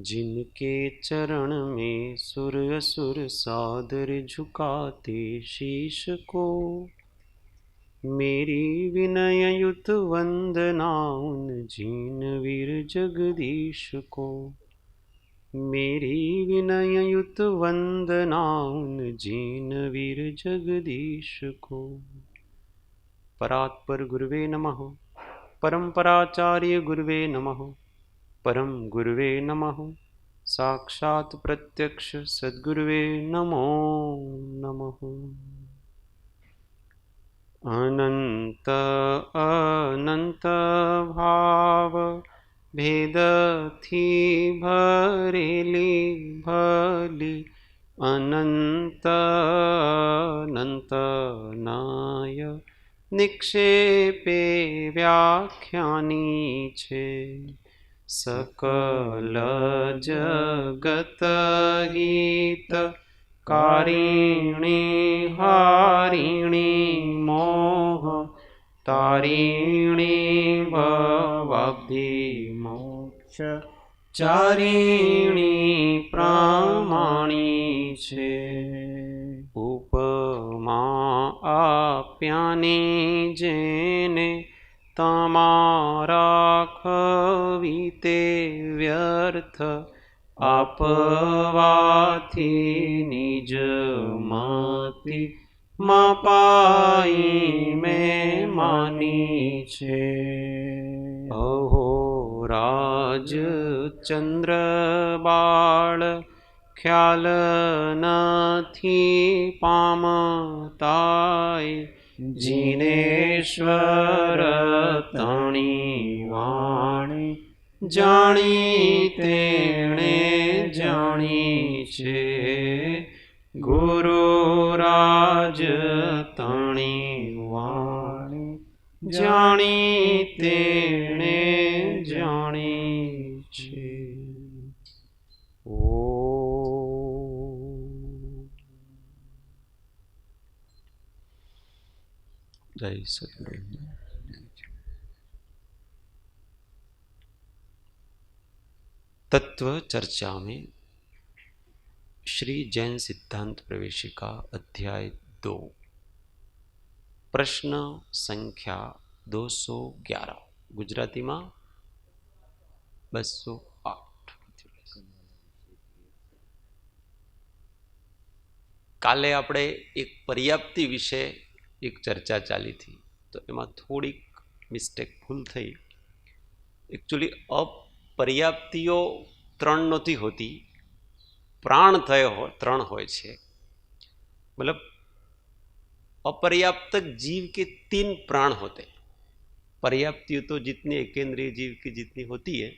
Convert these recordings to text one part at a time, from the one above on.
जिनके चरण में सुर असुर सादर झुकाते शीश को, मेरी विनय युत वंदना उन जीन वीर जगदीश को। मेरी विनय युत वंदना उन जीन वीर जगदीश को। परात्पर गुरुवे नमः। परम्पराचार्य गुरुवे नमः। परम गुरुवे नमः। साक्षात् प्रत्यक्ष सद्गुरुवे नमो नमः। अनंत अनंत भाव भेद थी भरेली भली, अनंत अनंत नाय निक्षेपे व्याख्यानी छे। सकल जगत गीत कारिणी हारिणी मोह तारिणी भवाब्धि मोक्ष चारिणी प्रामाणी छे। उपमा आप्यानी जेने तमारा कविते व्यर्थ, आपवाथी निज मति मपाई में मानी छे। अहो राज चंद्र बाळ ख्याल नथी पामताय, जिनेश्वर तणी वाणी जाणी तेणे जाणी छे। गुरुराज तणी वाणी जाणी तेणे जाणी छे। ओ जय सद्गुरु। तत्व चर्चा में श्री जैन सिद्धांत प्रवेशिका अध्याय 2 प्रश्न संख्या 211 गुजराती में 208। काले आपणे एक पर्याप्ति विषे एक चर्चा चाली थी, तो एमां थोड़ी मिस्टेक भूल थई। एक्चुअली अपर्याप्तिओ 3 नथी होती, प्राण थयो 3 होय छे। मतलब अपर्याप्त जीव के 3 प्राण होते। पर्याप्ति तो जितनी एकेंद्रिय जीव की जितनी होती है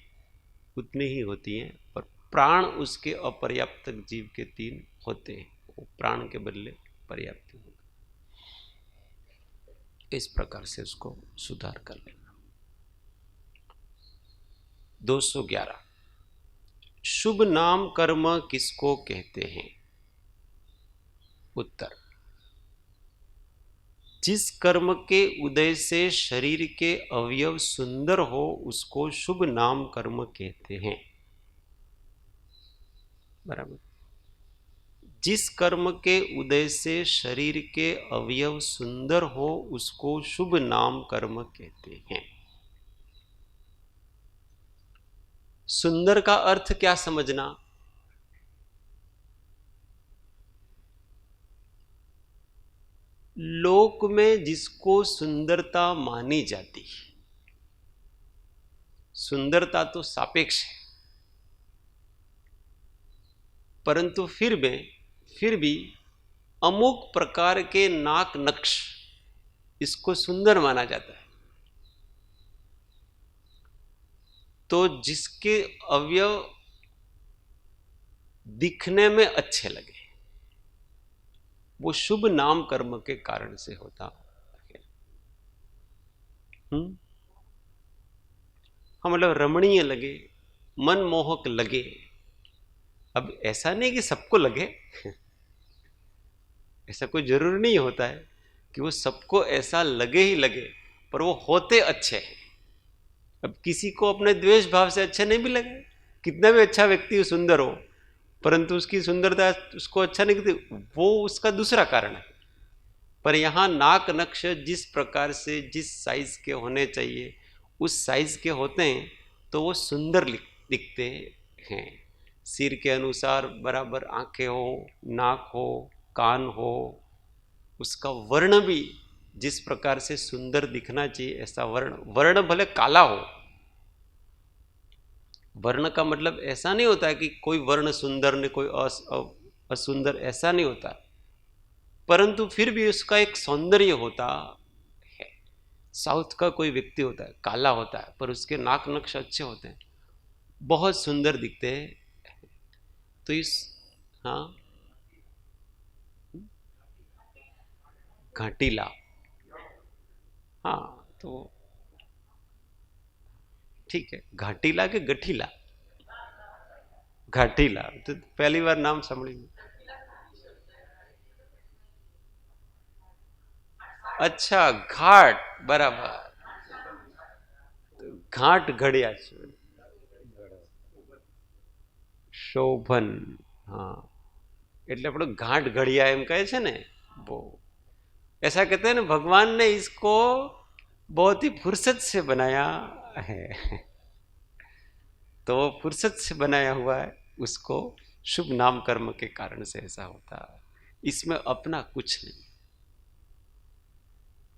उतनी ही होती है, पर प्राण उसके अपर्याप्त जीव के 3 होते हैं। वो प्राण के बदले पर्याप्ति होती। इस प्रकार से उसको सुधार कर लेना। 211 शुभ नाम कर्म किसको कहते हैं? उत्तर, जिस कर्म के उदय से शरीर के अवयव सुंदर हो उसको शुभ नाम कर्म कहते हैं। बराबर। जिस कर्म के उदय से शरीर के अवयव सुंदर हो उसको शुभ नाम कर्म कहते हैं। सुंदर का अर्थ क्या समझना? लोक में जिसको सुंदरता मानी जाती, सुंदरता तो सापेक्ष है, परंतु फिर भी अमुक प्रकार के नाक नक्श इसको सुंदर माना जाता है। तो जिसके अवयव दिखने में अच्छे लगे वो शुभ नाम कर्म के कारण से होता है। हाँ, मतलब रमणीय लगे, मनमोहक लगे। अब ऐसा नहीं कि सबको लगे, ऐसा कोई जरूरी नहीं होता है कि वो सबको ऐसा लगे ही लगे, पर वो होते अच्छे हैं। अब किसी को अपने द्वेष भाव से अच्छे नहीं भी लगे, कितना भी अच्छा व्यक्ति सुंदर हो, परंतु उसकी सुंदरता उसको अच्छा नहीं लगती, वो उसका दूसरा कारण है। पर यहाँ नाक नक्श जिस प्रकार से जिस साइज के होने चाहिए उस साइज के होते हैं, तो वो सुंदर दिखते हैं। सिर के अनुसार बराबर आंखें हो, नाक हो, कान हो, उसका वर्ण भी जिस प्रकार से सुंदर दिखना चाहिए ऐसा वर्ण भले काला हो। वर्ण का मतलब ऐसा नहीं होता है कि कोई वर्ण सुंदर ने कोई असुंदर, ऐसा नहीं होता, परंतु फिर भी उसका एक सौंदर्य होता है। साउथ का कोई व्यक्ति होता है, काला होता है, पर उसके नाक नक्श अच्छे होते हैं, बहुत सुंदर दिखते हैं। तो इस हाँ घाटीला, हाँ तो ठीक है, घाटीला के गठीला, घाटीला तो पहली बार नाम सामने। अच्छा घाट, बराबर, घाट घड़िया शोभन, हाँ એટલે આપણો घाट घड़िया એમ કહે છે ને, वो ऐसा कहते हैं ना, भगवान ने इसको बहुत ही फुर्सत से बनाया है। तो फुर्सत से बनाया हुआ है, उसको शुभ नाम कर्म के कारण से ऐसा होता है। इसमें अपना कुछ नहीं।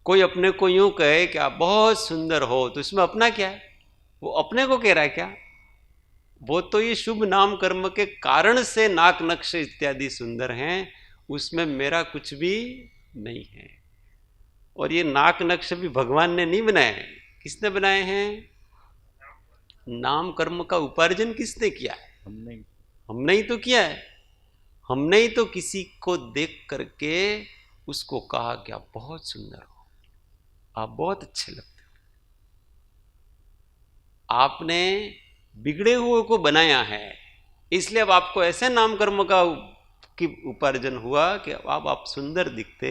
कोई अपने को यूं कहे कि आप बहुत सुंदर हो, तो इसमें अपना क्या है? वो अपने को कह रहा है क्या? वो तो ये शुभ नाम कर्म के कारण से नाक नक्श इत्यादि सुंदर हैं, उसमें मेरा कुछ भी नहीं है। और ये नाक नक्श भी भगवान ने नहीं बनाए हैं। किसने बनाए हैं? नाम कर्म का उपार्जन किसने किया है? हमने ही तो किया है। हमने ही तो किसी को देख करके उसको कहा कि आप बहुत सुंदर हो, आप बहुत अच्छे लगते हो। आपने बिगड़े हुए को बनाया है, इसलिए अब आपको ऐसे नाम कर्म का की उपार्जन हुआ कि अब आप सुंदर दिखते।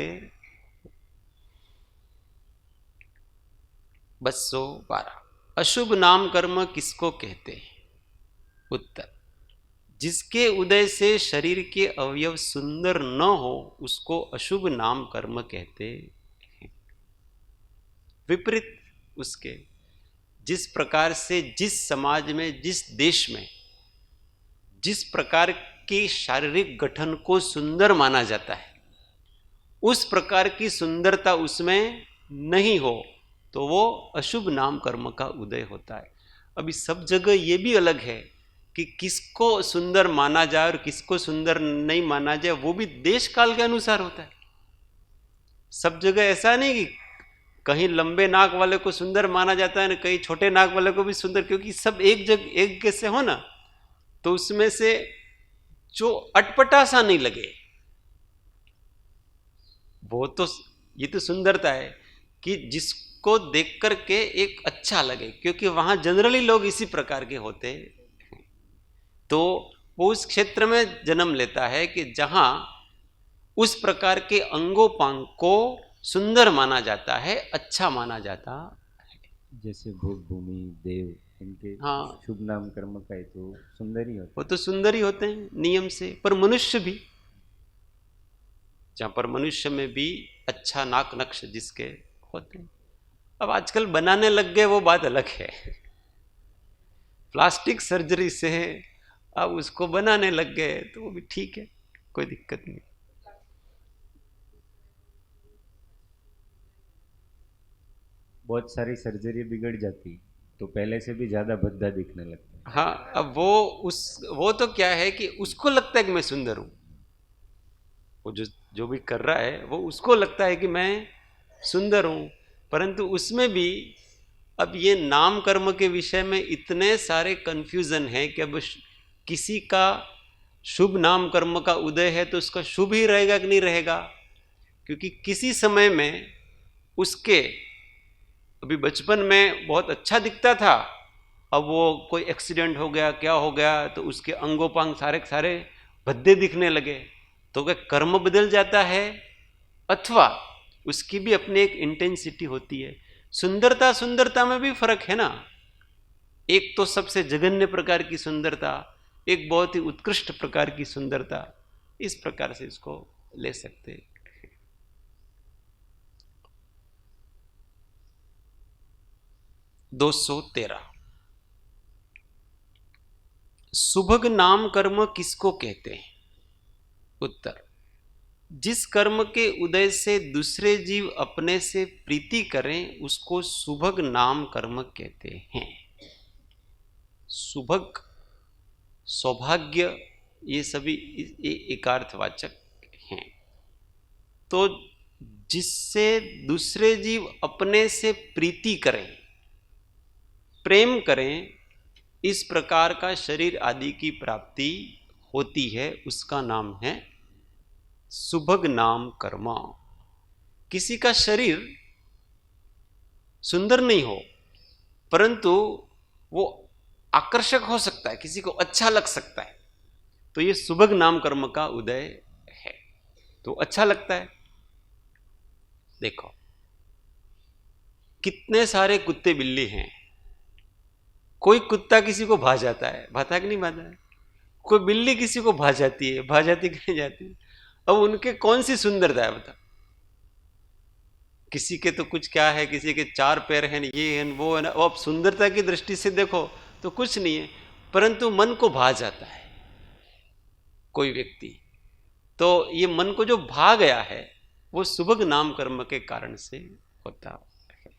212 अशुभ नाम कर्म किसको कहते हैं? उत्तर, जिसके उदय से शरीर के अवयव सुंदर न हो उसको अशुभ नाम कर्म कहते हैं। विपरीत उसके, जिस प्रकार से जिस समाज में, जिस देश में जिस प्रकार की शारीरिक गठन को सुंदर माना जाता है, उस प्रकार की सुंदरता उसमें नहीं हो तो वो अशुभ नाम कर्म का उदय होता है। अभी सब जगह ये भी अलग है कि किसको सुंदर माना जाए और किसको सुंदर नहीं माना जाए, वो भी देश काल के अनुसार होता है। सब जगह ऐसा नहीं कि कहीं लंबे नाक वाले को सुंदर माना जाता है ना कहीं छोटे नाक वाले को भी सुंदर, क्योंकि सब एक जगह एक जैसे हो ना, तो उसमें से जो अटपटा सा नहीं लगे, वो तो ये तो सुंदरता है कि जिसको देख करके एक अच्छा लगे, क्योंकि वहां जनरली लोग इसी प्रकार के होते हैं। तो वो उस क्षेत्र में जन्म लेता है कि जहां उस प्रकार के अंगोपांग को सुंदर माना जाता है, अच्छा माना जाता है। जैसे भोग भूमि देव, इनके हाँ शुभ नाम कर्म का है तो सुंदर ही होते, वो तो सुंदर ही होते हैं नियम से। पर मनुष्य भी, जहां पर मनुष्य में भी अच्छा नाक नक्श जिसके होते हैं, अब आजकल बनाने लग गए वो बात अलग है। प्लास्टिक सर्जरी से अब उसको बनाने लग गए तो वो भी ठीक है, कोई दिक्कत नहीं। बहुत सारी सर्जरी बिगड़ जाती तो पहले से भी ज्यादा भद्दा दिखने लगता है। हाँ, अब वो तो क्या है कि उसको लगता है कि मैं सुंदर हूं, वो जो भी कर रहा है वो उसको लगता है कि मैं सुंदर हूं, परंतु उसमें भी अब ये नाम कर्म के विषय में इतने सारे कंफ्यूजन है कि अब किसी का शुभ नाम कर्म का उदय है तो उसका शुभ ही रहेगा कि नहीं रहेगा, क्योंकि किसी समय में उसके अभी बचपन में बहुत अच्छा दिखता था, अब वो कोई एक्सीडेंट हो गया, क्या हो गया, तो उसके अंगोपांग सारे के सारे भद्दे दिखने लगे। तो क्या कर्म बदल जाता है अथवा उसकी भी अपनी एक इंटेंसिटी होती है। सुंदरता में भी फर्क है ना। एक तो सबसे जघन्य प्रकार की सुंदरता, एक बहुत ही उत्कृष्ट प्रकार की सुंदरता, इस प्रकार से इसको ले सकते हैं। 213 सुभग नाम कर्म किसको कहते हैं? उत्तर, जिस कर्म के उदय से दूसरे जीव अपने से प्रीति करें उसको सुभग नाम कर्म कहते हैं। सुभग, सौभाग्य, ये सभी एकार्थवाचक हैं। तो जिससे दूसरे जीव अपने से प्रीति करें, प्रेम करें, इस प्रकार का शरीर आदि की प्राप्ति होती है, उसका नाम है सुभग नाम कर्म। किसी का शरीर सुंदर नहीं हो परंतु वो आकर्षक हो सकता है, किसी को अच्छा लग सकता है, तो ये सुभग नाम कर्म का उदय है, तो अच्छा लगता है। देखो कितने सारे कुत्ते बिल्ली हैं, कोई कुत्ता किसी को भा जाता है, भाता कि नहीं भाता है, कोई बिल्ली किसी को भा जाती है, भा जाती कि नहीं जाती है। अब उनके कौन सी सुंदरता है बता। किसी के तो कुछ क्या है, किसी के 4 पैर हैं, ये हैं वो है ना। अब सुंदरता की दृष्टि से देखो तो कुछ नहीं है, परंतु मन को भा जाता है कोई व्यक्ति, तो ये मन को जो भा गया है वो सुभग नाम कर्म के कारण से होता है।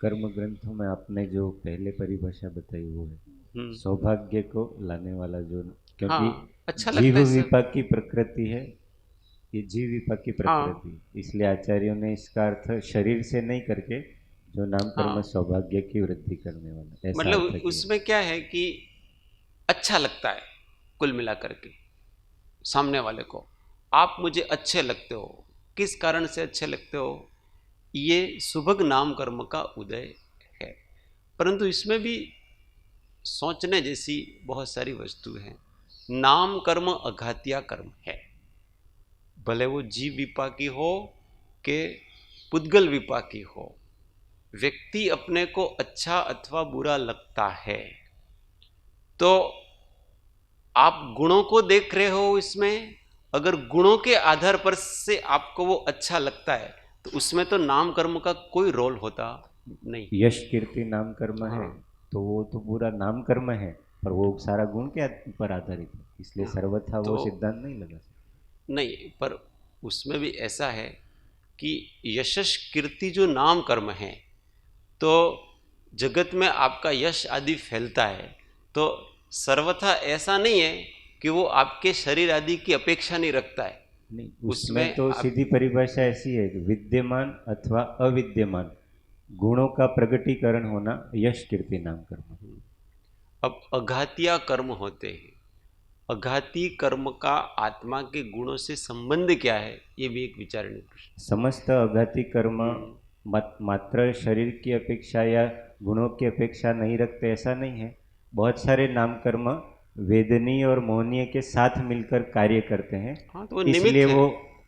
कर्म ग्रंथों में आपने जो पहले परिभाषा बताई वो है सौभाग्य को लाने वाला, जो क्योंकि हाँ, अच्छा जीव लगता है विपाक की प्रकृति है, ये जीव विपाक की प्रकृति, इसलिए आचार्यों ने इसका अर्थ शरीर से नहीं करके जो नाम कर्म सौभाग्य की वृद्धि करने वाला, ऐसा मतलब उसमें क्या है कि अच्छा लगता है कुल मिलाकर के सामने वाले को, आप मुझे अच्छे लगते हो। किस कारण से अच्छे लगते हो? ये सुभग नाम कर्म का उदय है। परंतु इसमें भी सोचने जैसी बहुत सारी वस्तु है। नाम कर्म अघातिया कर्म है, भले वो जीव विपाकी हो के पुद्गल विपाकी हो। व्यक्ति अपने को अच्छा अथवा बुरा लगता है तो आप गुणों को देख रहे हो इसमें, अगर गुणों के आधार पर से आपको वो अच्छा लगता है तो उसमें तो नाम कर्म का कोई रोल होता नहीं। यश कीर्ति नाम कर्म है तो वो तो पूरा नाम कर्म है, पर वो सारा गुण के पर आधारित है, इसलिए सर्वथा वो सिद्धांत नहीं लगा सकता। नहीं, पर उसमें भी ऐसा है कि यशस कीर्ति जो नाम कर्म है तो जगत में आपका यश आदि फैलता है, तो सर्वथा ऐसा नहीं है कि वो आपके शरीर आदि की अपेक्षा नहीं रखता है। नहीं, उसमें तो सीधी परिभाषा ऐसी है कि विद्यमान अथवा अविद्यमान गुणों का प्रगटीकरण होना यश कीर्ति नाम कर्म। अब अघातिया कर्म होते हैं, अघाती कर्म का आत्मा के गुणों से संबंध क्या है, ये भी एक विचारणीय प्रश्न। समस्त अघाती कर्म मात्र शरीर की अपेक्षा या गुणों की अपेक्षा नहीं रखते, ऐसा नहीं है। बहुत सारे नाम कर्म वेदनीय और मोहनीय के साथ मिलकर कार्य करते हैं। हाँ, तो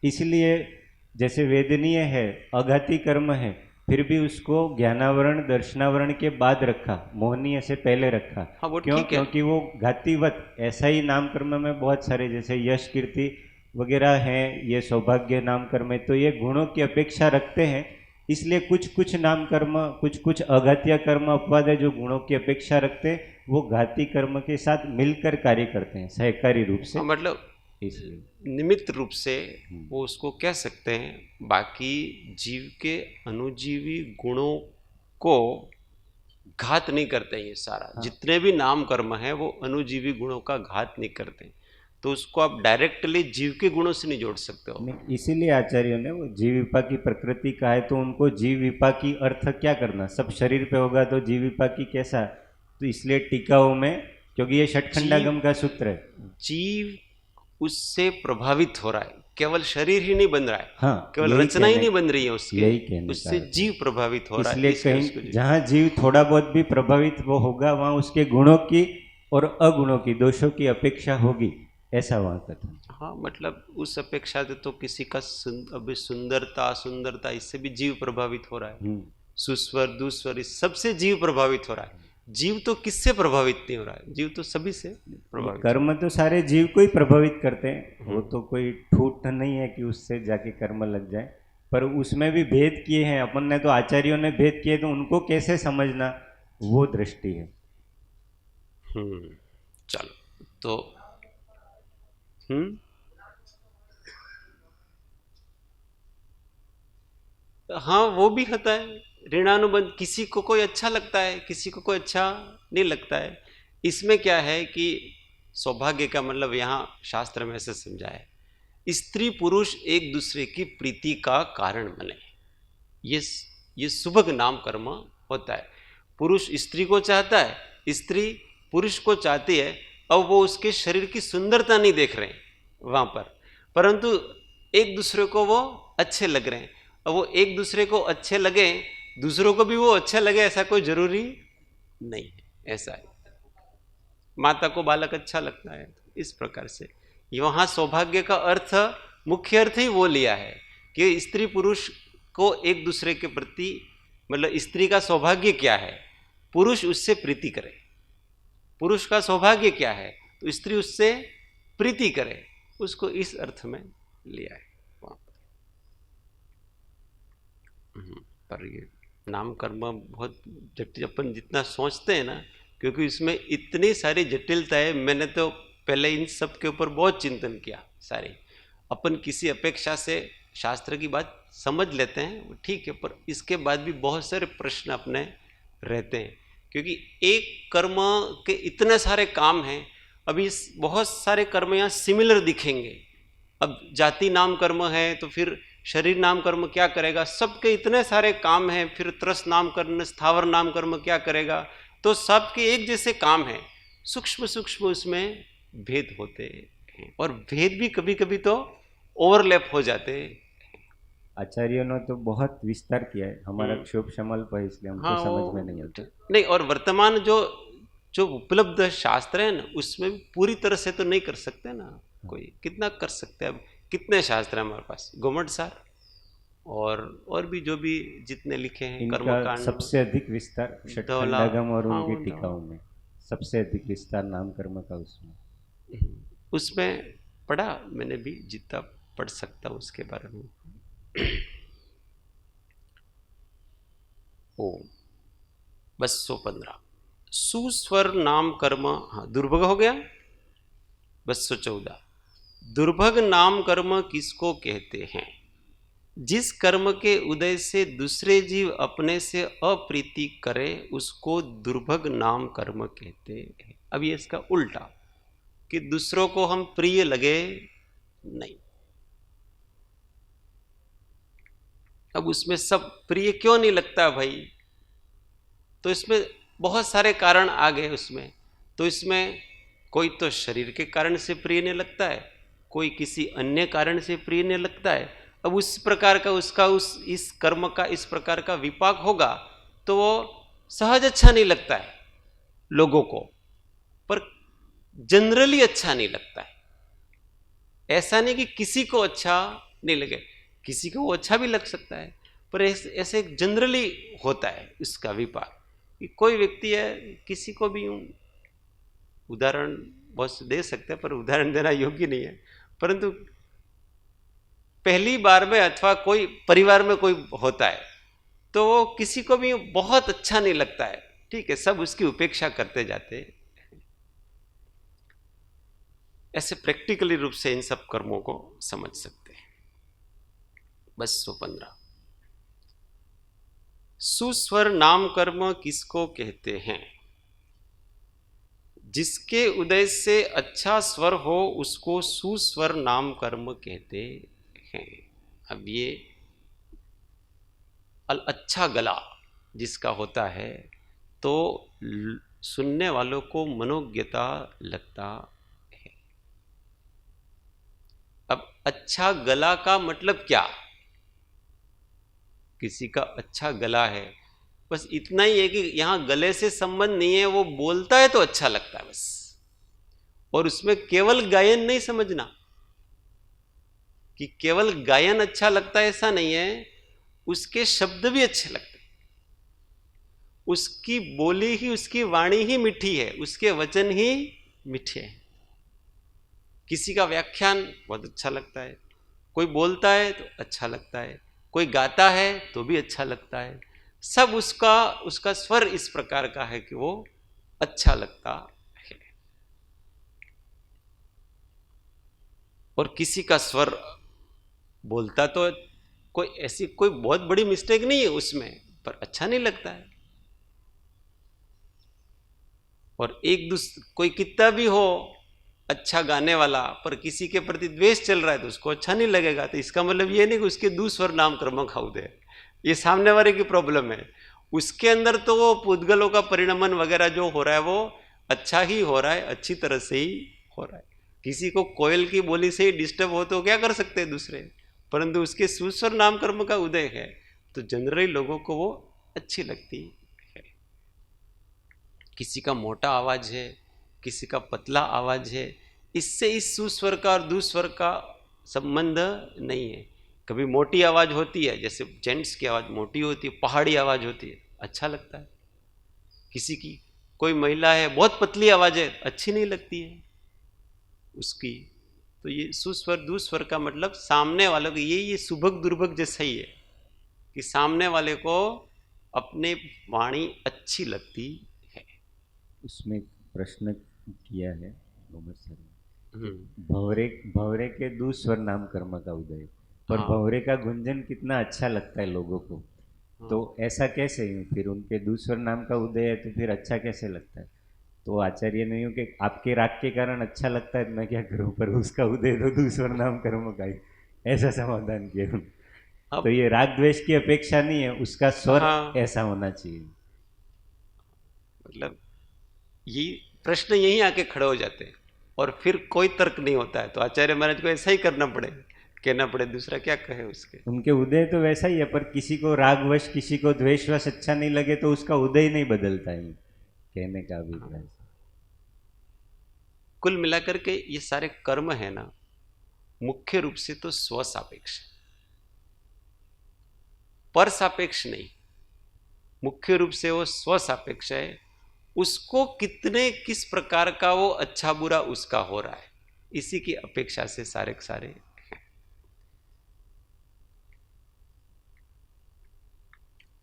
इसलिए जैसे वेदनीय है, अघाती कर्म है, फिर भी उसको ज्ञानावरण दर्शनावरण के बाद रखा, मोहनीय से पहले रखा। हाँ, वो क्यों? क्योंकि वो घातीवत, ऐसा ही नाम कर्म में बहुत सारे जैसे यश कीर्ति वगैरह हैं, ये सौभाग्य नाम कर्म है, तो ये गुणों की अपेक्षा रखते हैं। इसलिए कुछ कुछ नाम कर्म, कुछ कुछ अघातीय कर्म अपवाद है जो गुणों की अपेक्षा रखते हैं, वो घाती कर्म के साथ मिलकर कार्य करते हैं सहकारी रूप से। मतलब इसलिए निमित्त रूप से वो उसको कह सकते हैं। बाकी जीव के अनुजीवी गुणों को घात नहीं करते ये सारा। जितने भी नाम कर्म है वो अनुजीवी गुणों का घात नहीं करते, तो उसको आप डायरेक्टली जीव के गुणों से नहीं जोड़ सकते हो। इसीलिए आचार्यों ने वो जीव विपाकी प्रकृति कहा है, तो उनको जीव विपाकी अर्थ क्या करना, सब शरीर पे होगा तो जीव विपाकी कैसा, तो इसलिए टीकाओं में, क्योंकि ये षटखंडागम का सूत्र है, जीव उससे प्रभावित हो रहा है, केवल शरीर ही नहीं बन रहा है। हाँ, केवल रचना ही नहीं बन रही है उसकी, यही कहने उससे जीव प्रभावित हो रहा है। इसलिए कहीं जहाँ जीव थोड़ा बहुत भी प्रभावित वो होगा, वहाँ उसके गुणों की और अगुणों की, दोषों की अपेक्षा होगी। ऐसा वहाँ का था। हाँ, मतलब उस अपेक्षा से तो किसी का अभी सुंदरता इससे भी जीव प्रभावित हो रहा है। सुस्वर दुस्वर इस सबसे जीव प्रभावित हो रहा है। जीव तो किससे प्रभावित नहीं हो रहा है, जीव तो सभी से ये प्रभावित कर्म तो सारे जीव को ही प्रभावित करते हैं, वो तो कोई ठूठ नहीं है कि उससे जाके कर्म लग जाए, पर उसमें भी भेद किए हैं अपन ने, तो आचार्यों ने भेद किए, तो उनको कैसे समझना, वो दृष्टि है। चलो तो हाँ, वो भी होता है ऋणानुबंध। किसी को कोई अच्छा लगता है, किसी को कोई अच्छा नहीं लगता है। इसमें क्या है कि सौभाग्य का मतलब यहाँ शास्त्र में ऐसे समझा है, स्त्री पुरुष एक दूसरे की प्रीति का कारण बने, ये सुभग नाम कर्म होता है। पुरुष स्त्री को चाहता है, स्त्री पुरुष को चाहती है। अब वो उसके शरीर की सुंदरता नहीं देख रहे हैं वहाँ पर, परंतु एक दूसरे को वो अच्छे लग रहे हैं। अब वो एक दूसरे को अच्छे लगे, दूसरों को भी वो अच्छा लगे, ऐसा कोई जरूरी नहीं है। ऐसा है, माता को बालक अच्छा लगता है, इस प्रकार से वहाँ सौभाग्य का अर्थ, मुख्य अर्थ ही वो लिया है कि स्त्री पुरुष को एक दूसरे के प्रति, मतलब स्त्री का सौभाग्य क्या है, पुरुष उससे प्रीति करे। पुरुष का सौभाग्य क्या है, तो स्त्री उससे प्रीति करे, उसको इस अर्थ में लिया है वहाँ पर। ये नाम कर्म बहुत जटिल, अपन जितना सोचते हैं ना, क्योंकि इसमें इतनी सारी जटिलता है। मैंने तो पहले इन सब के ऊपर बहुत चिंतन किया सारी। अपन किसी अपेक्षा से शास्त्र की बात समझ लेते हैं, वो ठीक है, पर इसके बाद भी बहुत सारे प्रश्न अपने रहते हैं, क्योंकि एक कर्म के इतने सारे काम हैं। अभी बहुत सारे कर्म यहाँ सिमिलर दिखेंगे। अब जाति नाम कर्म है, तो फिर शरीर नाम कर्म क्या करेगा, सबके इतने सारे काम हैं। फिर त्रस नाम कर्म, स्थावर नाम कर्म क्या करेगा, तो सबके एक जैसे काम हैं, सूक्ष्म सूक्ष्म उसमें भेद होते हैं, और भेद भी कभी कभी तो ओवरलैप हो जाते हैं। आचार्यों ने तो बहुत विस्तार किया है, हमारा क्षोभ शमल पर, इसलिए हमको हाँ, समझ में नहीं आता। नहीं, और वर्तमान जो जो उपलब्ध शास्त्र है ना, उसमें पूरी तरह से तो नहीं कर सकते ना कोई। कितना कर सकते हैं, अब कितने शास्त्र हैं हमारे पास, गोमट सार और भी जो भी जितने लिखे हैं, कर्मकांड, सबसे अधिक विस्तार षट्खंडागम और हाँ, उनकी टीकाओं में सबसे अधिक विस्तार नाम कर्म का उसमें पढ़ा मैंने भी, जितना पढ़ सकता हूँ उसके बारे में। ओ 215 सुस्वर नाम कर्म, हाँ दुर्भग हो गया। 214 दुर्भग नाम कर्म किसको कहते हैं, जिस कर्म के उदय से दूसरे जीव अपने से अप्रीति करे उसको दुर्भग नाम कर्म कहते हैं। अब ये इसका उल्टा, कि दूसरों को हम प्रिय लगे नहीं। अब उसमें सब प्रिय क्यों नहीं लगता भाई, तो इसमें बहुत सारे कारण आ गए उसमें। तो इसमें कोई तो शरीर के कारण से प्रिय नहीं लगता है, कोई किसी अन्य कारण से प्रिय नहीं लगता है। अब उस प्रकार का उसका इस कर्म का इस प्रकार का विपाक होगा, तो वो सहज अच्छा नहीं लगता है लोगों को, पर जनरली अच्छा नहीं लगता है। ऐसा नहीं कि किसी को अच्छा नहीं लगे, किसी को वो अच्छा भी लग सकता है, पर ऐसे जनरली होता है इसका विपाक। कि कोई व्यक्ति है, किसी को भी यूं उदाहरण बहुत दे सकते हैं, पर उदाहरण देना योग्य नहीं है, परंतु पहली बार में अथवा कोई परिवार में कोई होता है, तो वो किसी को भी बहुत अच्छा नहीं लगता है। ठीक है, सब उसकी उपेक्षा करते जाते हैं। ऐसे प्रैक्टिकली रूप से इन सब कर्मों को समझ सकते हैं। 215 सुस्वर नाम कर्म किसको कहते हैं, जिसके उदय से अच्छा स्वर हो उसको सुस्वर नाम कर्म कहते हैं। अब ये अच्छा गला जिसका होता है, तो सुनने वालों को मनोज्ञता लगता है। अब अच्छा गला का मतलब क्या, किसी का अच्छा गला है, बस इतना ही है कि यहां गले से संबंध नहीं है, वो बोलता है तो अच्छा लगता है बस। और उसमें केवल गायन नहीं समझना कि केवल गायन अच्छा लगता है, ऐसा नहीं है, उसके शब्द भी अच्छे लगते हैं, उसकी बोली ही, उसकी वाणी ही मीठी है, उसके वचन ही मीठे हैं। किसी का व्याख्यान बहुत अच्छा लगता है, कोई बोलता है तो अच्छा लगता है, कोई गाता है तो भी अच्छा लगता है, सब उसका स्वर इस प्रकार का है कि वो अच्छा लगता है। और किसी का स्वर बोलता तो कोई बहुत बड़ी मिस्टेक नहीं है उसमें, पर अच्छा नहीं लगता है। और कोई कितना भी हो अच्छा गाने वाला, पर किसी के प्रति द्वेष चल रहा है तो उसको अच्छा नहीं लगेगा। तो इसका मतलब ये नहीं कि उसके दूसवर नाम कर्म खाऊ दे, ये सामने वाले की प्रॉब्लम है। उसके अंदर तो वो पुद्गलों का परिणमन वगैरह जो हो रहा है वो अच्छा ही हो रहा है, अच्छी तरह से ही हो रहा है। किसी को कोयल की बोली से ही डिस्टर्ब हो तो क्या कर सकते हैं दूसरे, परंतु उसके सुस्वर नाम कर्म का उदय है तो जनरली लोगों को वो अच्छी लगती है। किसी का मोटा आवाज है, किसी का पतला आवाज है, इससे इस सुस्वर का और दुस्वर का संबंध नहीं है। कभी मोटी आवाज होती है, जैसे जेंट्स की आवाज मोटी होती है, पहाड़ी आवाज होती है, अच्छा लगता है। किसी की कोई महिला है बहुत पतली आवाज है, अच्छी नहीं लगती है उसकी। तो ये सुस्वर दुस्वर का मतलब सामने वालों को ये सुभग दुर्भग जैसा ही है कि सामने वाले को अपने वाणी अच्छी लगती है। उसमें प्रश्न किया है मोहम्मद सर ने, भंवरे के दुस्वर नाम कर्म का उदय, पर हाँ। भंवरे का गुंजन कितना अच्छा लगता है लोगों को, तो ऐसा कैसे है? फिर उनके दूसर नाम का उदय है तो फिर अच्छा कैसे लगता है? तो आचार्य ने यूं कि आपके राग के कारण अच्छा लगता है तो मैं क्या करूं, पर उसका उदय तो दूसर नाम कर्म का ही, ऐसा समाधान किया। तो ये राग द्वेष की अपेक्षा नहीं है, उसका स्वर ऐसा होना चाहिए। मतलब ये प्रश्न यहीं आके खड़े हो जाते हैं और फिर कोई तर्क नहीं होता है, तो आचार्य महाराज को ऐसा ही करना पड़े, कहना पड़े, दूसरा क्या कहे उसके। उनके उदय तो वैसा ही है, पर किसी को रागवश किसी को द्वेषवश अच्छा नहीं लगे तो उसका उदय नहीं बदलता है, कहने का अभिप्राय। कुल मिलाकर के ये सारे कर्म है ना, मुख्य रूप से तो स्व सापेक्ष, पर सापेक्ष नहीं, मुख्य रूप से वो स्व सापेक्ष है। उसको किस प्रकार का वो अच्छा बुरा उसका हो रहा है, इसी की अपेक्षा से सारे के सारे हैं।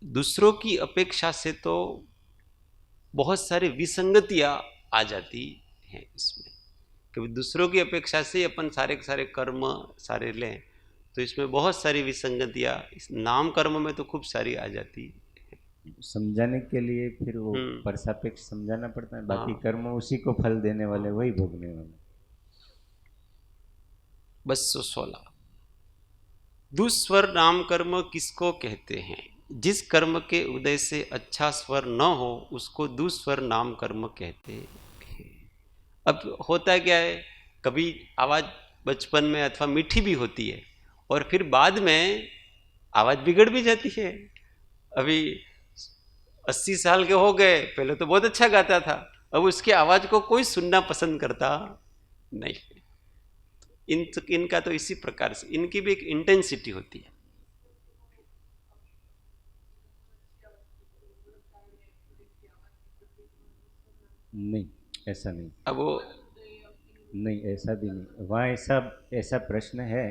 दूसरों की अपेक्षा से तो बहुत सारी विसंगतियां आ जाती हैं इसमें, क्योंकि दूसरों की अपेक्षा से अपन सारे के सारे कर्म सारे लें तो इसमें बहुत सारी विसंगतियां इस नाम कर्म में तो खूब सारी आ जाती। समझाने के लिए फिर वो परसापेक्ष समझाना पड़ता है, बाकी कर्म उसी को फल देने वाले, वही भोगने वाले। 216 दुस्वर नाम कर्म किसको कहते हैं? जिस कर्म के उदय से अच्छा स्वर न हो उसको दुस्वर नाम कर्म कहते हैं। अब होता क्या है, कभी आवाज बचपन में अथवा मीठी भी होती है और फिर बाद में आवाज बिगड़ भी जाती है। अभी 80 साल के हो गए, पहले तो बहुत अच्छा गाता था, अब उसकी आवाज को कोई सुनना पसंद करता नहीं। इनका तो इसी प्रकार से इनकी भी एक इंटेंसिटी होती है। नहीं, ऐसा नहीं। अब वो नहीं, ऐसा भी नहीं, वहाँ ऐसा प्रश्न है,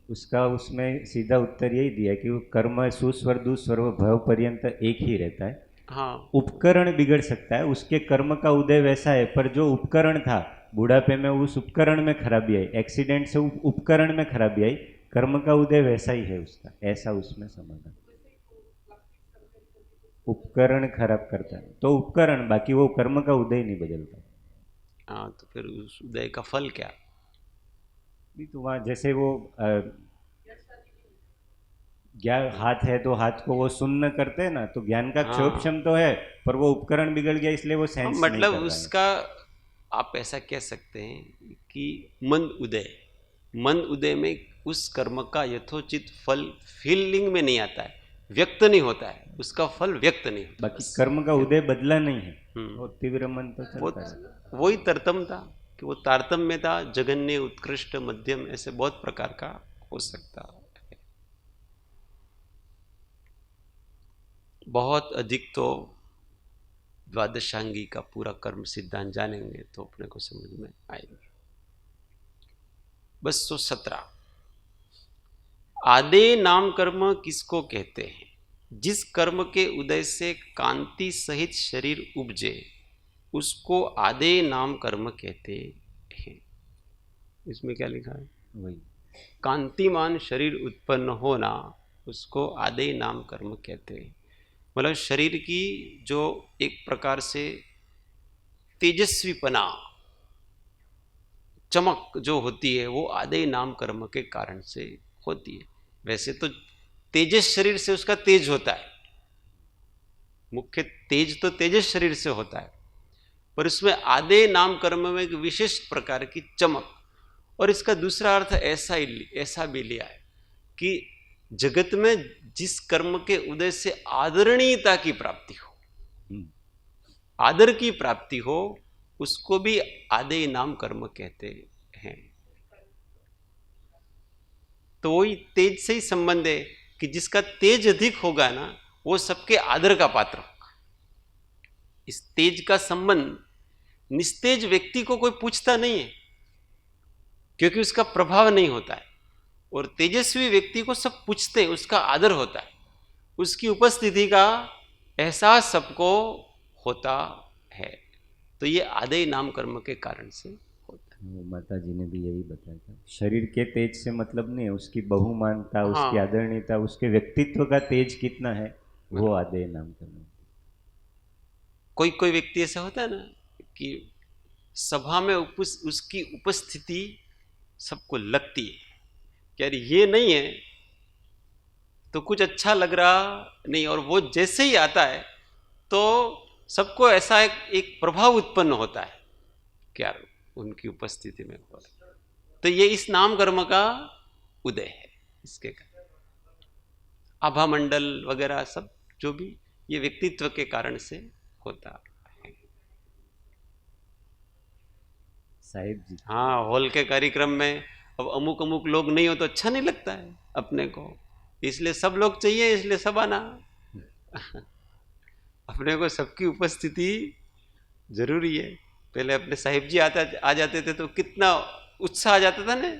उसका उसमें सीधा उत्तर यही दिया कि वो कर्म सुस्वर दुस्वर वो भव पर्यंत एक ही रहता है। हाँ, उपकरण बिगड़ सकता है, उसके कर्म का उदय वैसा है, पर जो उपकरण था बुढ़ापे में उस उपकरण में खराबी आई, एक्सीडेंट से उपकरण में खराबी आई, कर्म का उदय वैसा ही है उसका, ऐसा उसमें समाधान। उपकरण खराब करता है तो उपकरण, बाकी वो कर्म का उदय नहीं बदलता। हाँ, तो फिर उस उदय का फल क्या? नहीं तो वहाँ जैसे वो ज्ञान हाथ है तो हाथ को वो सुन्न करते हैं ना, तो ज्ञान का क्षोभक्षम तो है, पर वो उपकरण बिगड़ गया इसलिए वो सेंस नहीं मतलब कर रहा उसका आप ऐसा कह सकते हैं कि मंद उदय में उस कर्म का यथोचित फल फीलिंग में नहीं आता है, व्यक्त नहीं होता है, उसका फल व्यक्त नहीं होता। बाकी कर्म का उदय बदला नहीं है, वो तीव्र मन तो चलता है। वही तरतम था कि वो तारतम्यता जघन्य, उत्कृष्ट, मध्यम, ऐसे बहुत प्रकार का हो सकता है। बहुत अधिक तो द्वादशांगी का पूरा कर्म सिद्धांत जानेंगे तो अपने को समझ में आएंगे। 217 आदे नाम कर्म किसको कहते हैं? जिस कर्म के उदय से कांति सहित शरीर उपजे उसको आदे नाम कर्म कहते हैं। इसमें क्या लिखा है? वही कांतिमान शरीर उत्पन्न होना उसको आदे नाम कर्म कहते हैं। मतलब शरीर की जो एक प्रकार से तेजस्वीपना, चमक जो होती है वो आदे नाम कर्म के कारण से होती है। वैसे तो तेजस शरीर से उसका तेज होता है, मुख्य तेज तो तेजस शरीर से होता है, पर उसमें आदे नाम कर्म में एक विशेष प्रकार की चमक। और इसका दूसरा अर्थ ऐसा भी लिया है कि जगत में जिस कर्म के उदय से आदरणीयता की प्राप्ति हो, आदर की प्राप्ति हो, उसको भी आदे नाम कर्म कहते हैं। तो वही तेज से ही संबंध है कि जिसका तेज अधिक होगा ना वो सबके आदर का पात्र होगा। इस तेज का संबंध निस्तेज व्यक्ति को कोई पूछता नहीं है क्योंकि उसका प्रभाव नहीं होता है, और तेजस्वी व्यक्ति को सब पूछते हैं, उसका आदर होता है, उसकी उपस्थिति का एहसास सबको होता है। तो ये आदे नाम कर्म के कारण से होता है। वो माता जी ने भी यही बताया था, शरीर के तेज से मतलब नहीं है, उसकी बहुमानता, हाँ। उसकी आदरणीयता, उसके व्यक्तित्व का तेज कितना है वो आदे नाम कर्म। कोई कोई व्यक्ति ऐसा होता है ना कि सभा में उसकी उपस्थिति सबको लगती है कि यार ये नहीं है तो कुछ अच्छा लग रहा नहीं, और वो जैसे ही आता है तो सबको ऐसा एक प्रभाव उत्पन्न होता है कि यार उनकी उपस्थिति में हो। तो ये इस नाम कर्म का उदय है। इसके कारण आभा मंडल वगैरह सब जो भी ये व्यक्तित्व के कारण से होता है। साहिब जी, हाँ, हॉल के कार्यक्रम में अब अमुक अमुक लोग नहीं हो तो अच्छा नहीं लगता है अपने को, इसलिए सब लोग चाहिए, इसलिए सब आना। अपने को सबकी उपस्थिति जरूरी है। पहले अपने साहिब जी आ जाते थे तो कितना उत्साह आ जाता था ना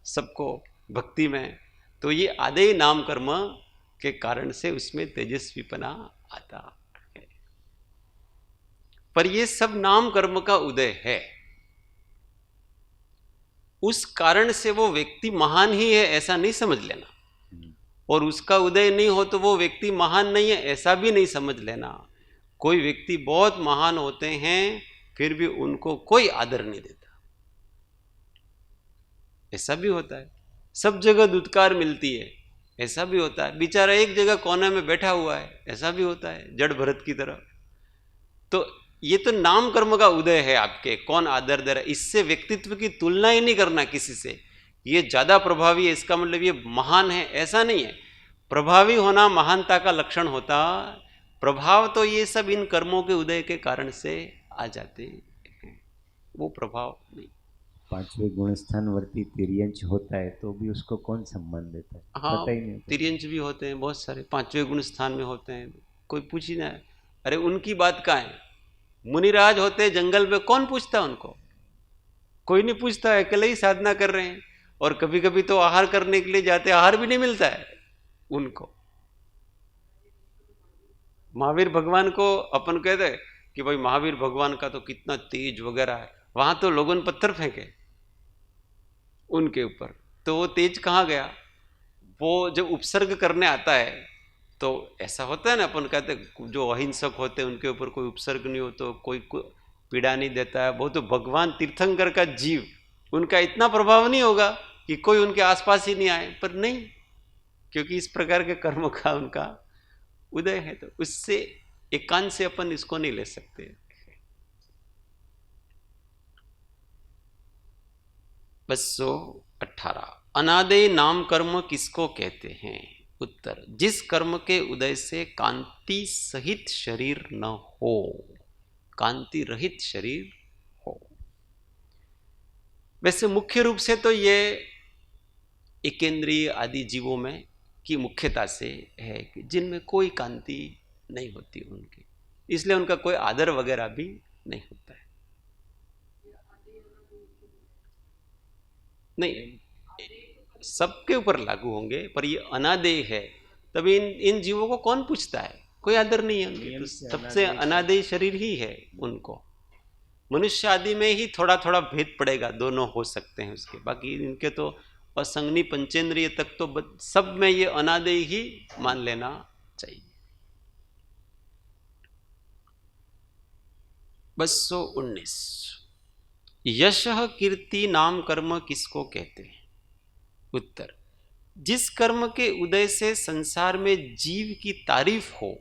सबको भक्ति में। तो ये आदे नाम कर्म के कारण से उसमें तेजस्वीपना आता है। पर ये सब नाम कर्म का उदय है, उस कारण से वो व्यक्ति महान ही है ऐसा नहीं समझ लेना, और उसका उदय नहीं हो तो वो व्यक्ति महान नहीं है ऐसा भी नहीं समझ लेना। कोई व्यक्ति बहुत महान होते हैं फिर भी उनको कोई आदर नहीं देता, ऐसा भी होता है। सब जगह दुत्कार मिलती है, ऐसा भी होता है। बेचारा एक जगह कोने में बैठा हुआ है, ऐसा भी होता है, जड़ भरत की तरह। तो ये तो नाम कर्म का उदय है आपके, कौन आदर दे रहा है। इससे व्यक्तित्व की तुलना ही नहीं करना किसी से, ये ज्यादा प्रभावी है इसका मतलब ये महान है, ऐसा नहीं है। प्रभावी होना महानता का लक्षण होता, प्रभाव तो ये सब इन कर्मों के उदय के कारण से आ जाते हैं, वो प्रभाव नहीं। पांचवें गुण स्थान वर्ती तिर्यंच होता है तो भी उसको कौन सम्मान देता है? हाँ, पता ही नहीं होता। तिर्यंच भी होते हैं बहुत सारे, पांचवें गुण स्थान में होते हैं, कोई पूछ ही ना है। अरे उनकी बात कहाँ है, मुनिराज होते जंगल में, कौन पूछता उनको? कोई नहीं पूछता है, अकेले ही साधना कर रहे हैं। और कभी कभी तो आहार करने के लिए जाते, आहार भी नहीं मिलता है उनको। महावीर भगवान को अपन कहते हैं कि भाई महावीर भगवान का तो कितना तेज वगैरह है, वहां तो लोगों ने पत्थर फेंके उनके ऊपर, तो वो तेज कहाँ गया? वो जब उपसर्ग करने आता है तो ऐसा होता है ना, अपन कहते जो अहिंसक होते हैं उनके ऊपर कोई उपसर्ग नहीं हो तो कोई पीड़ा नहीं देता है। वो तो भगवान तीर्थंकर का जीव, उनका इतना प्रभाव नहीं होगा कि कोई उनके आसपास ही नहीं आए, पर नहीं, क्योंकि इस प्रकार के कर्म का उनका उदय है, तो उससे एकांत से अपन इसको नहीं ले सकते। 218 अनादे नाम कर्म किसको कहते हैं? उत्तर, जिस कर्म के उदय से कांति सहित शरीर न हो, कांति रहित शरीर हो। वैसे मुख्य रूप से तो ये एकेंद्रीय आदि जीवों में की मुख्यता से है कि जिनमें कोई कांति नहीं होती उनकी, इसलिए उनका कोई आदर वगैरह भी नहीं होता है। नहीं, सबके ऊपर लागू होंगे, पर ये अनादेय है, तभी इन जीवों को कौन पूछता है, कोई आदर नहीं है उनके, तो सबसे अनादेय शरीर ही है उनको। मनुष्य आदि में ही थोड़ा थोड़ा भेद पड़ेगा, दोनों हो सकते हैं उसके, बाकी इनके तो असंगनी पंचेंद्रिय तक तो सब में ये अनादेय ही मान लेना चाहिए। 219 यश कीर्ति नाम कर्म किसको कहते हैं? उत्तर, जिस कर्म के उदय से संसार में जीव की तारीफ हो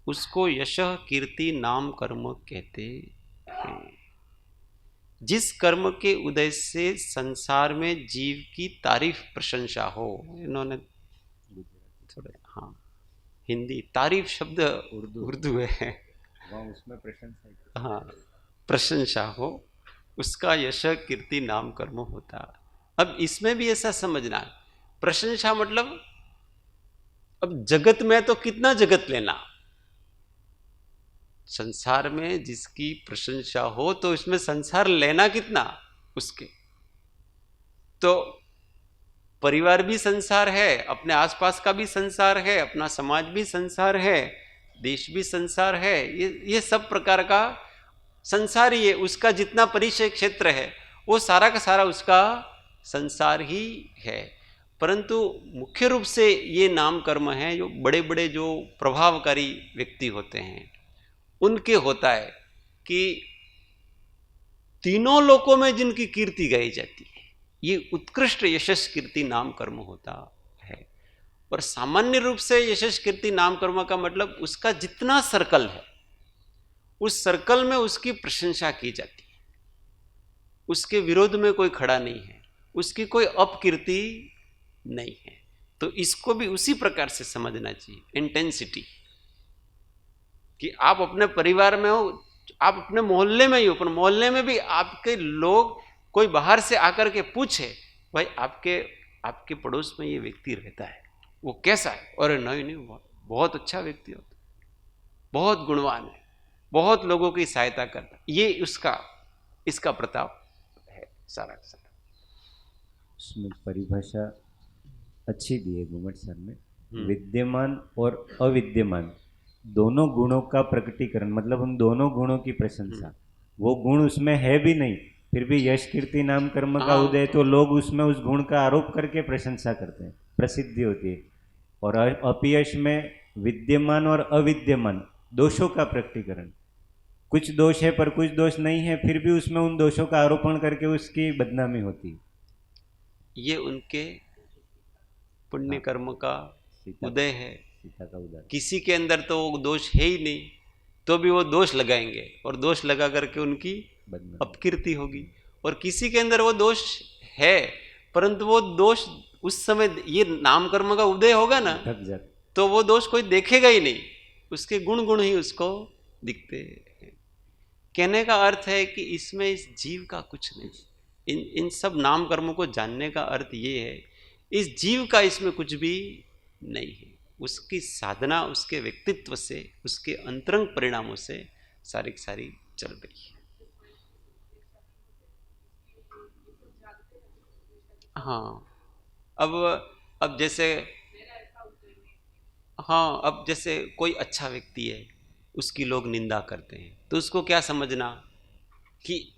उसको यश कीर्ति नाम कर्म कहते हैं। जिस कर्म के उदय से संसार में जीव की तारीफ प्रशंसा हो, इन्होंने थोड़े हिंदी तारीफ शब्द उर्दू है, उसमें प्रशंसा, प्रशंसा हो, उसका यश कीर्ति नाम कर्म होता। अब इसमें भी ऐसा समझना, प्रशंसा मतलब अब जगत में तो कितना जगत लेना, संसार में जिसकी प्रशंसा हो तो इसमें संसार लेना कितना उसके, तो परिवार भी संसार है, अपने आसपास का भी संसार है, अपना समाज भी संसार है, देश भी संसार है, ये सब प्रकार का संसार ही है। उसका जितना परिचय क्षेत्र है वो सारा का सारा उसका संसार ही है। परंतु मुख्य रूप से ये नाम कर्म है जो बड़े बड़े जो प्रभावकारी व्यक्ति होते हैं उनके होता है कि तीनों लोकों में जिनकी कीर्ति गाई जाती है, ये उत्कृष्ट यशस कीर्ति नाम कर्म होता है। और सामान्य रूप से यशस कीर्ति नाम कर्म का मतलब उसका जितना सर्कल है उस सर्कल में उसकी प्रशंसा की जाती है, उसके विरोध में कोई खड़ा नहीं है, उसकी कोई अपकीर्ति नहीं है। तो इसको भी उसी प्रकार से समझना चाहिए, इंटेंसिटी, कि आप अपने परिवार में हो, आप अपने मोहल्ले में ही हो, पर मोहल्ले में भी आपके लोग कोई बाहर से आकर के पूछे भाई आपके पड़ोस में ये व्यक्ति रहता है, वो कैसा है? अरे नहीं बहुत अच्छा व्यक्ति होता, बहुत गुणवान है, बहुत लोगों की सहायता करता, ये इसका प्रताप है सारा का सारा। उसमें परिभाषा अच्छी दी है घुमट सर ने, विद्यमान और अविद्यमान दोनों गुणों का प्रकटीकरण, मतलब उन दोनों गुणों की प्रशंसा। वो गुण उसमें है भी नहीं, फिर भी यश कीर्ति नाम कर्म का उदय, तो लोग उसमें उस गुण का आरोप करके प्रशंसा करते हैं, प्रसिद्धि होती है। और अपयश में विद्यमान और अविद्यमान दोषों का प्रकटीकरण, कुछ दोष है पर कुछ दोष नहीं है, फिर भी उसमें उन दोषों का आरोपण करके उसकी बदनामी होती है। ये उनके पुण्य कर्म का उदय है। सीता का उदय, किसी के अंदर तो वो दोष है ही नहीं, तो भी वो दोष लगाएंगे और दोष लगा करके उनकी अपकीर्ति होगी। और किसी के अंदर वो दोष है, परंतु वो दोष उस समय ये नाम कर्म का उदय होगा ना, तो वो दोष कोई देखेगा ही नहीं, उसके गुण ही उसको दिखते हैं। कहने का अर्थ है कि इसमें इस जीव का कुछ नहीं, इन सब नाम कर्मों को जानने का अर्थ ये है, इस जीव का इसमें कुछ भी नहीं है। उसकी साधना उसके व्यक्तित्व से, उसके अंतरंग परिणामों से सारी सारी चल रही है। हाँ, अब जैसे कोई अच्छा व्यक्ति है, उसकी लोग निंदा करते हैं, तो उसको क्या समझना कि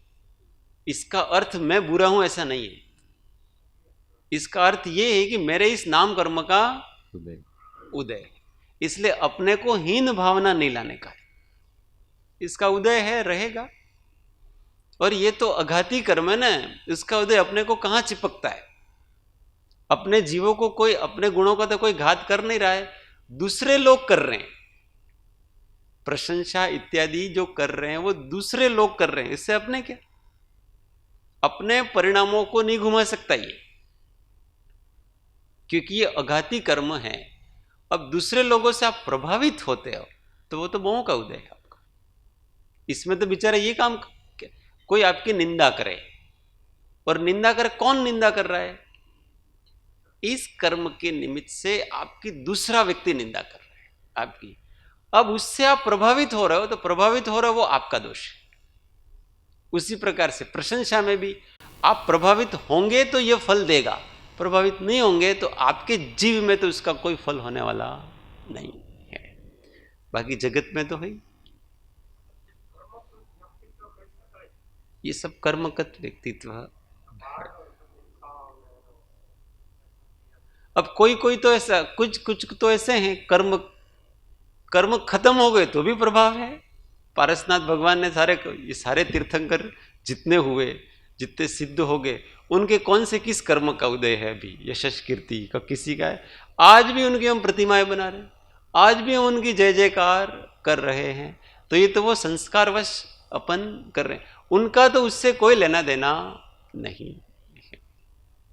इसका अर्थ मैं बुरा हूं, ऐसा नहीं है। इसका अर्थ ये है कि मेरे इस नाम कर्म का उदय, इसलिए अपने को हीन भावना नहीं लाने का, इसका उदय है, रहेगा। और ये तो अघाती कर्म है ना, इसका उदय अपने को कहां चिपकता है? अपने जीवों को कोई, अपने गुणों का तो कोई घात कर नहीं रहा है, दूसरे लोग कर रहे हैं। प्रशंसा इत्यादि जो कर रहे हैं वो दूसरे लोग कर रहे हैं, इससे अपने क्या, अपने परिणामों को नहीं घुमा सकता ये, क्योंकि ये अघाती कर्म है। अब दूसरे लोगों से आप प्रभावित होते हो तो वो तो मोह का उदय है आपका। इसमें तो बेचारा ये काम, कोई आपकी निंदा करे, और निंदा कर, कौन निंदा कर रहा है? इस कर्म के निमित्त से आपकी दूसरा व्यक्ति निंदा कर रहा है आपकी। अब उससे आप प्रभावित हो रहे हो, तो प्रभावित हो रहे हो वो आपका दोष है। उसी प्रकार से प्रशंसा में भी आप प्रभावित होंगे तो यह फल देगा, प्रभावित नहीं होंगे तो आपके जीव में तो उसका कोई फल होने वाला नहीं है। बाकी जगत में तो है, ये सब कर्मगत व्यक्तित्व है। अब कोई कोई तो ऐसा, कुछ कुछ तो ऐसे हैं कर्म कर्म खत्म हो गए तो भी प्रभाव है। पारसनाथ भगवान ने ये सारे तीर्थंकर जितने हुए, जितने सिद्ध हो गए, उनके कौन से किस कर्म का उदय है अभी? यशस कीर्ति का किसी का है? आज भी उनकी हम प्रतिमाएं बना रहे हैं, आज भी हम उनकी जय जयकार कर रहे हैं। तो ये तो वो संस्कारवश अपन कर रहे हैं, उनका तो उससे कोई लेना देना नहीं है,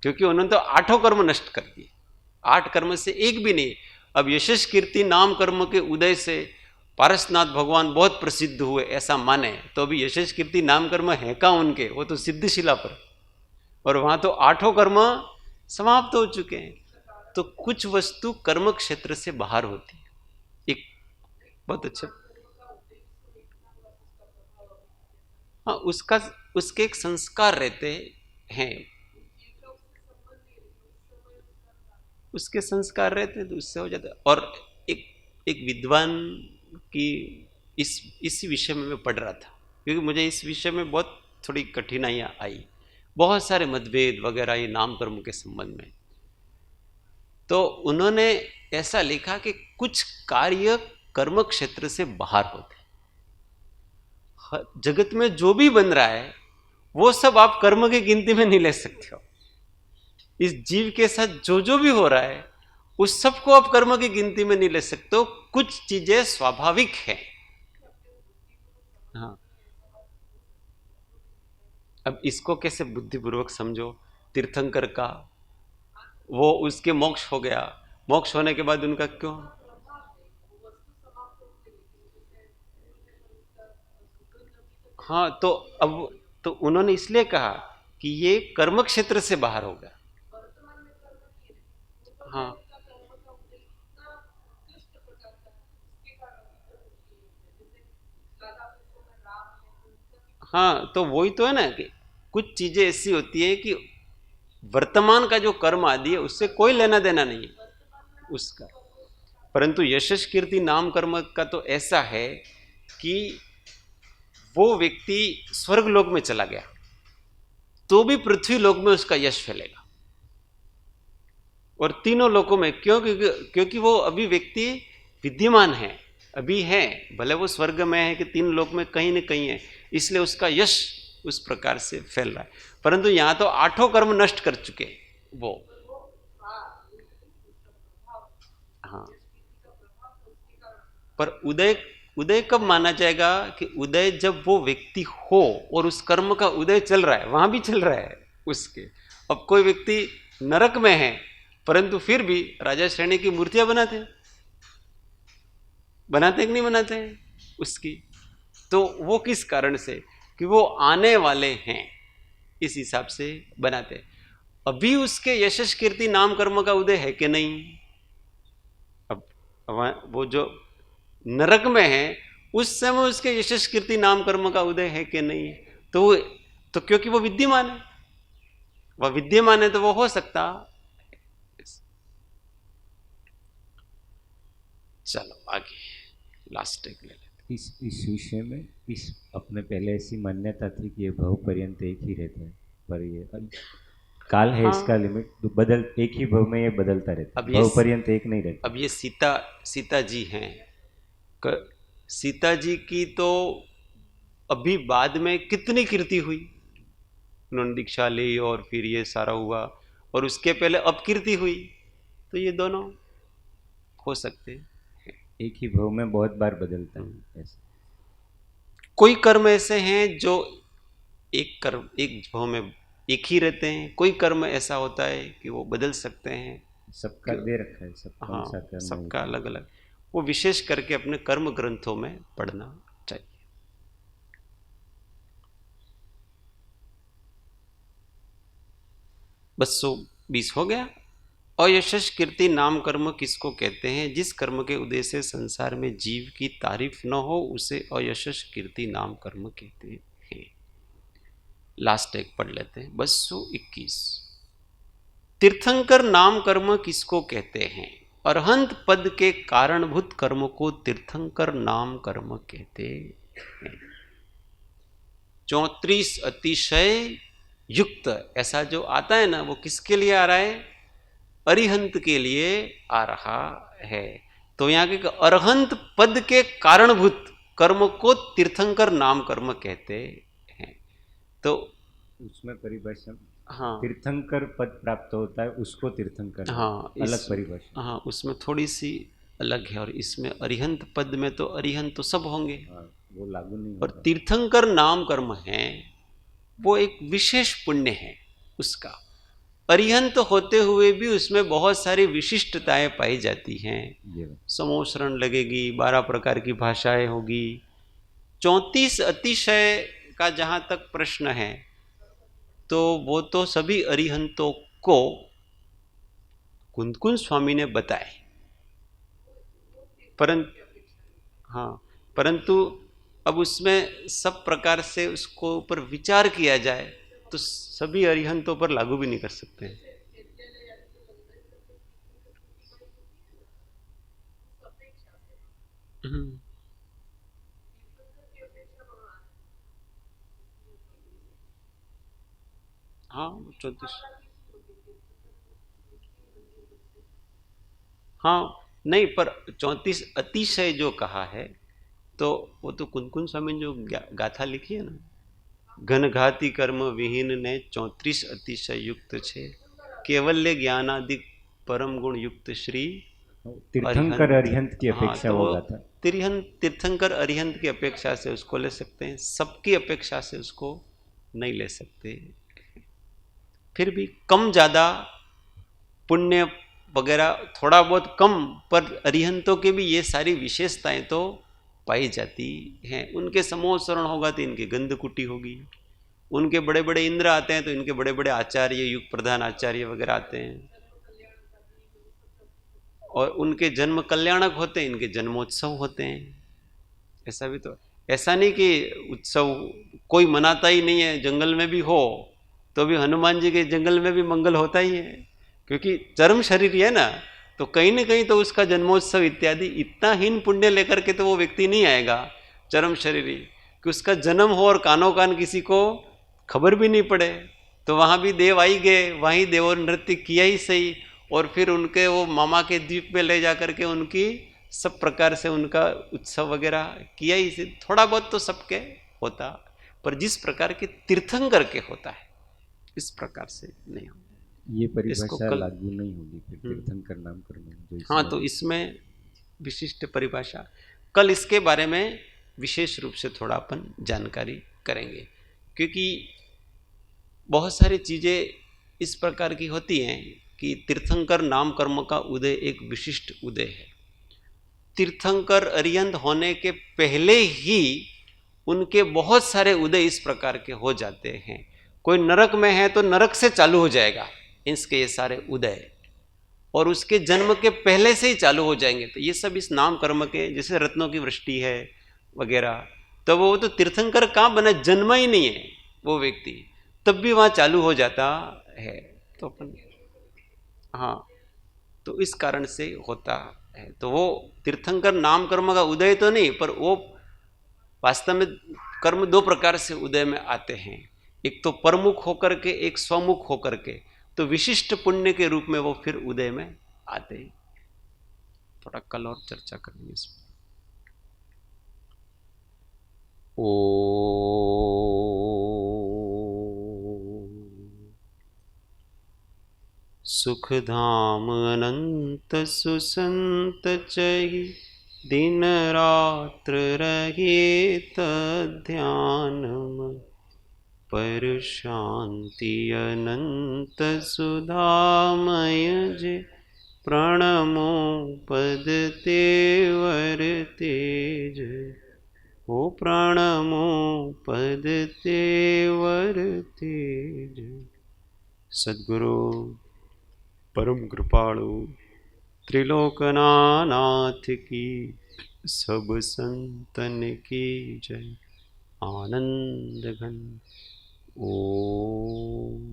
क्योंकि उन्होंने तो 8 कर्म नष्ट कर दिए, 8 कर्म से एक भी नहीं। अब यशस कीर्ति नाम कर्म के उदय से पारसनाथ भगवान बहुत प्रसिद्ध हुए ऐसा माने, तो अभी यशस कीर्ति नाम कर्म है का उनके? वो तो सिद्धशिला पर, और वहां तो 8 कर्म समाप्त हो चुके हैं। तो कुछ वस्तु कर्म क्षेत्र से बाहर होती है। एक बहुत अच्छा, हाँ, उसके एक संस्कार रहते हैं, उसके संस्कार रहते हैं तो उससे हो जाता है। और एक विद्वान की इस विषय में मैं पढ़ रहा था, क्योंकि मुझे इस विषय में बहुत थोड़ी कठिनाइयाँ आई, बहुत सारे मतभेद वगैरह ये नाम कर्म के संबंध में। तो उन्होंने ऐसा लिखा कि कुछ कार्य कर्म क्षेत्र से बाहर होते हैं। जगत में जो भी बन रहा है वो सब आप कर्म की गिनती में नहीं ले सकते हो। इस जीव के साथ जो जो भी हो रहा है उस सब को आप कर्म की गिनती में नहीं ले सकते हो। कुछ चीजें स्वाभाविक हैं। हाँ, अब इसको कैसे बुद्धिपूर्वक समझो। तीर्थंकर का वो उसके मोक्ष हो गया, मोक्ष होने के बाद उनका क्यों? हाँ, तो अब तो उन्होंने इसलिए कहा कि ये कर्म क्षेत्र से बाहर होगा। हाँ, हाँ, तो वही तो है ना कि कुछ चीजें ऐसी होती है कि वर्तमान का जो कर्म आदि है उससे कोई लेना देना नहीं है उसका। परंतु यशस कीर्ति नाम कर्म का तो ऐसा है कि वो व्यक्ति स्वर्ग लोक में चला गया तो भी पृथ्वी लोक में उसका यश फैलेगा, और तीनों लोकों में। क्यों? क्योंकि वो अभी व्यक्ति विद्यमान है, अभी है, भले वो स्वर्ग में है कि 3 लोक में कहीं न कहीं है, इसलिए उसका यश उस प्रकार से फैल रहा है। परंतु यहां तो 8 कर्म नष्ट कर चुके वो। हाँ, पर उदय कब माना जाएगा? कि उदय जब वो व्यक्ति हो और उस कर्म का उदय चल रहा है, वहां भी चल रहा है उसके। अब कोई व्यक्ति नरक में है परंतु फिर भी राजा श्रेणी की मूर्तियां बनाते हैं कि नहीं बनाते हैं उसकी? तो वो किस कारण से? कि वो आने वाले हैं, इस हिसाब से बनाते हैं। अभी उसके यशस कीर्ति नाम कर्म का उदय है कि नहीं? अब वो जो नरक में है उस समय उसके यशस कीर्ति नाम कर्म का उदय है कि नहीं? तो क्योंकि वो विद्यमान है, वह विद्यमान है तो वो हो सकता। चलो आगे लास्ट एक ले लेते। इस विषय में अपने पहले ऐसी मान्यता थी कि ये भव पर्यंत एक ही रहता है, पर ये काल है, हाँ, इसका लिमिट बदल, एक ही भव में ये बदलता रहता है, भव पर्यंत एक नहीं रहता। अब ये सीता जी हैं, सीता जी की तो अभी बाद में कितनी कीर्ति हुई, उन्होंने दीक्षा ली और फिर ये सारा हुआ, और उसके पहले अपकीर्ति हुई। तो ये दोनों हो सकते हैं, एक ही भव में बहुत बार बदलता है ऐसा। कोई कर्म ऐसे हैं जो एक भव में एक ही रहते हैं, कोई कर्म ऐसा होता है कि वो बदल सकते हैं। सबका दे रखा है, सब कौन सा कर्म, सबका अलग अलग, वो विशेष करके अपने कर्म ग्रंथों में पढ़ना चाहिए। 220 हो गया। अयशस कीर्ति नाम कर्म किसको कहते हैं? जिस कर्म के उदय से संसार में जीव की तारीफ न हो उसे अयशस कीर्ति नाम कर्म कहते हैं। लास्ट एक पढ़ लेते हैं, 221। तीर्थंकर नाम कर्म किसको कहते हैं? अरहंत पद के कारणभूत कर्म को तीर्थंकर नाम कर्म कहते हैं। 34 अतिशय युक्त, ऐसा जो आता है ना, वो किसके लिए आ रहा है? अरिहंत के लिए आ रहा है। तो यहां के अरहंत पद के कारणभूत कर्म को तीर्थंकर नाम कर्म कहते हैं। तो उसमें परिभाषा, हाँ, तीर्थंकर पद प्राप्त होता है उसको तीर्थंकर, हाँ, अलग परिभाषा। हाँ, उसमें थोड़ी सी अलग है। और इसमें अरिहंत पद में तो अरिहंत तो सब होंगे, हाँ, वो लागू नहीं और होगा। तीर्थंकर नाम कर्म है वो एक विशेष पुण्य है उसका। अरिहंत होते हुए भी उसमें बहुत सारी विशिष्टताएं पाई जाती हैं। समोसरण लगेगी, 12 प्रकार की भाषाएं होगी। 34 अतिशय का जहां तक प्रश्न है तो वो तो सभी अरिहंतों को कुंदकुंज स्वामी ने बताए, परंतु अब उसमें सब प्रकार से उसको ऊपर विचार किया जाए तो सभी अरिहंतों पर लागू भी नहीं कर सकते हैं। हाँ, 34, हाँ, नहीं, पर 34 अतिशय जो कहा है तो वो तो कुंदकुंज स्वामी ने जो गाथा लिखी है ना, घनघाती कर्म विहीन ने 34 अतिशय युक्त छे, केवल्य ज्ञानादिक परम गुण युक्त श्री तीर्थंकर अरिहंत की अपेक्षा हाँ, होगा था। तीर्थंकर अरिहंत की अपेक्षा से उसको ले सकते हैं, सबकी अपेक्षा से उसको नहीं ले सकते। फिर भी कम ज्यादा पुण्य वगैरह थोड़ा बहुत कम, पर अरिहंतों के भी ये सारी विशेषताएं तो पाई जाती हैं। उनके समोसरण होगा तो इनकी गंधकुटी होगी, उनके बड़े बड़े इंद्र आते हैं तो इनके बड़े बड़े आचार्य, युग प्रधान आचार्य वगैरह आते हैं, और उनके जन्म कल्याणक होते हैं, इनके जन्मोत्सव होते हैं। ऐसा भी तो, ऐसा नहीं कि उत्सव कोई मनाता ही नहीं है, जंगल में भी हो तो भी हनुमान जी के जंगल में भी मंगल होता ही है, क्योंकि चरम शरीर है ना, तो कहीं ना कहीं तो उसका जन्मोत्सव इत्यादि इतना हीन पुण्य लेकर के तो वो व्यक्ति नहीं आएगा चरम शरीरी, कि उसका जन्म हो और कानो कान किसी को खबर भी नहीं पड़े। तो वहां भी देव आई गए, वहीं देवों नृत्य किया ही सही, और फिर उनके वो मामा के द्वीप पे ले जाकर के उनकी सब प्रकार से उनका उत्सव वगैरह किया ही सही। थोड़ा बहुत तो सबके होता, पर जिस प्रकार के तीर्थंकर के होता है इस प्रकार से नहीं होता। ये परिभाषा लागू नहीं होगी फिर तीर्थंकर नाम कर्म। हाँ, तो इसमें विशिष्ट परिभाषा, कल इसके बारे में विशेष रूप से थोड़ा अपन जानकारी करेंगे, क्योंकि बहुत सारी चीजें इस प्रकार की होती हैं कि तीर्थंकर नाम कर्म का उदय एक विशिष्ट उदय है। तीर्थंकर अरिहंत होने के पहले ही उनके बहुत सारे उदय इस प्रकार के हो जाते हैं। कोई नरक में है तो नरक से चालू हो जाएगा इसके ये सारे उदय, और उसके जन्म के पहले से ही चालू हो जाएंगे। तो ये सब इस नाम कर्म के, जैसे रत्नों की वृष्टि है वगैरह, तो वो तो तीर्थंकर कहाँ बना, जन्मा ही नहीं है वो व्यक्ति, तब भी वहाँ चालू हो जाता है। तो अपन, हाँ, तो इस कारण से होता है। तो वो तीर्थंकर नाम कर्म का उदय तो नहीं, पर वो वास्तव में कर्म दो प्रकार से उदय में आते हैं, एक तो परमुख होकर के, एक स्वमुख होकर के। तो विशिष्ट पुण्य के रूप में वो फिर उदय में आते हैं। थोड़ा कल और चर्चा करेंगे इसमें। ओ सुखधाम अनंत सुसंत चहि, दिन रात्र रहे ध्यान, पर शांति अनंत सुधामय जे, प्रणमो पद तेवर तेज, ओ प्रणमो पद तेवर तेज। सद्गुरु परम कृपालु त्रिलोकनाथ की सब संतन की जय। आनंद घन ओम।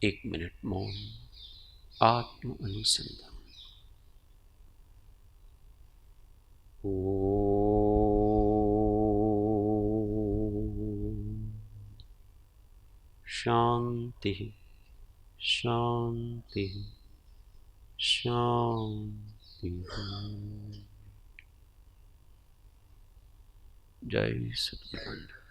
1 मिनट मौन आत्म अनुसंधान। शांति शांति शांति। जय सद्गुरु।